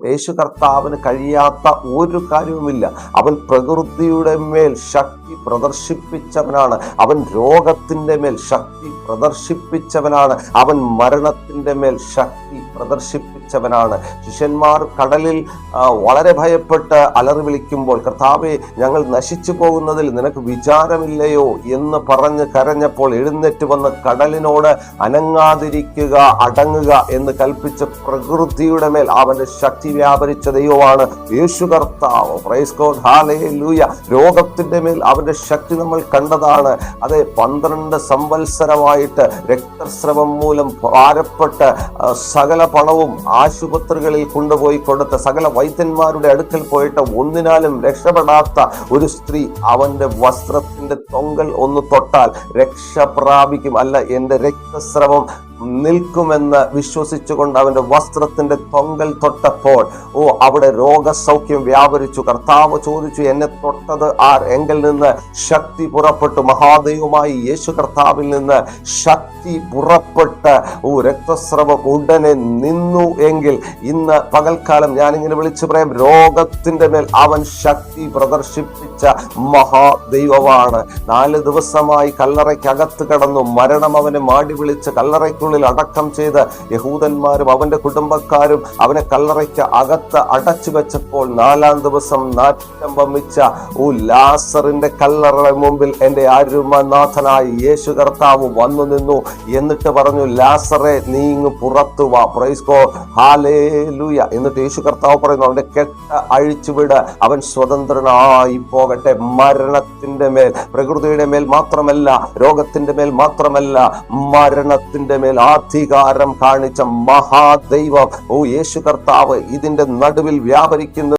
യേശു കർത്താവിന് കഴിയാത്ത ഒരു കാര്യവുമില്ല. അവൻ പ്രകൃതിയുടെ മേൽ ശക്തി പ്രദർശിപ്പിച്ചവനാണ്. അവൻ രോഗത്തിൻ്റെ മേൽ ശക്തി പ്രദർശിപ്പിച്ചവനാണ്. അവൻ മരണത്തിൻ്റെ മേൽ ശക്തി പ്രദർശിപ്പിച്ചവനാണ്. ശിഷ്യന്മാർ കടലിൽ വളരെ ഭയപ്പെട്ട് അലറി വിളിക്കുമ്പോൾ, കർത്താവേ, ഞങ്ങൾ നശിച്ചു പോകുന്നതിൽ നിനക്ക് വിചാരമില്ലയോ എന്ന് പറഞ്ഞ് കരഞ്ഞപ്പോൾ എഴുന്നേറ്റ് വന്ന് കടലിനോട് അനങ്ങാതിരിക്കുക, അടങ്ങുക എന്ന് കൽപ്പിച്ച പ്രകൃതിയുടെ മേൽ അവന്റെ ശക്തി വ്യാപരിച്ച ദൈവമാണ് യേശു കർത്താവ്. Praise God, hallelujah. രോഗത്തിന്റെ മേൽ അവന്റെ ശക്തി നമ്മൾ കണ്ടതാണ്. അതെ, 12 സംവത്സരമായിട്ട് രക്തസ്രവം മൂലം ഭാരപ്പെട്ട് സകല പണവും ആശുപത്രികളിൽ കൊണ്ടുപോയി കൊടുത്ത, സകല വൈദ്യന്മാരുടെ അടുക്കൽ പോയിട്ട് ഒന്നിനാലും രക്ഷപ്പെടാത്ത ഒരു സ്ത്രീ അവന്റെ വസ്ത്രത്തിന്റെ തൊങ്കൽ ഒന്ന് തൊട്ടാൽ രക്ഷ പ്രാപിക്കും, അല്ല എന്റെ രക്തസ്രവം നിൽക്കുമെന്ന് വിശ്വസിച്ചുകൊണ്ട് അവന്റെ വസ്ത്രത്തിന്റെ തൊങ്കൽ തൊട്ടപ്പോൾ അവിടെ രോഗസൗഖ്യം വ്യാപരിച്ചു. കർത്താവ് ചോദിച്ചു, എന്നെ തൊട്ടത് ആർ? എങ്കിൽ നിന്ന് ശക്തി പുറപ്പെട്ടു. മഹാദൈവമായി യേശു കർത്താവിൽ നിന്ന് ശക്തി പുറപ്പെട്ട് രക്തസ്രവം ഉടനെ നിന്നു. എങ്കിൽ ഇന്ന് പകൽക്കാലം ഞാനിങ്ങനെ വിളിച്ചു പറയാം, രോഗത്തിന്റെ മേൽ അവൻ ശക്തി പ്രദർശിപ്പിച്ച മഹാദൈവമാണ്. 4 ദിവസമായി കല്ലറയ്ക്കകത്ത് കടന്നു. മരണം അവനെ മാടി വിളിച്ച് കല്ലറയ്ക്കുള്ളിൽ അടക്കം ചെയ്ത് യഹൂദന്മാരും അവന്റെ കുടുംബക്കാരും അവനെ കല്ലറയ്ക്ക് അകത്ത് അടച്ചു വെച്ചപ്പോൾ 4-ാം ദിവസം നാറ്റം വമിച്ച ലാസറിന്റെ കല്ലറയുടെ മുമ്പിൽ എന്റെ അരുമനാഥനായ യേശു കർത്താവ് വന്നു നിന്നു. എന്നിട്ട് പറഞ്ഞു, ലാസറെ, നീ ഇങ്ങ് പുറത്തു വാ. Praise God, hallelujah. എന്നിട്ട് യേശു കർത്താവ് പറയുന്നു, അവന്റെ കെട്ട് അഴിച്ചുവിട്, അവൻ സ്വതന്ത്രനായി പോകട്ടെ. മരണത്തിന്റെ മേൽ, പ്രകൃതിയുടെ മേൽ മാത്രമല്ല, രോഗത്തിന്റെ മേൽ മാത്രമല്ല, മരണത്തിന്റെ മേൽ അധികാരം കാണിച്ച മഹാദൈവം യേശു കർത്താവ് ഇതിന്റെ നടുവിൽ വ്യാപരിക്കുന്നു.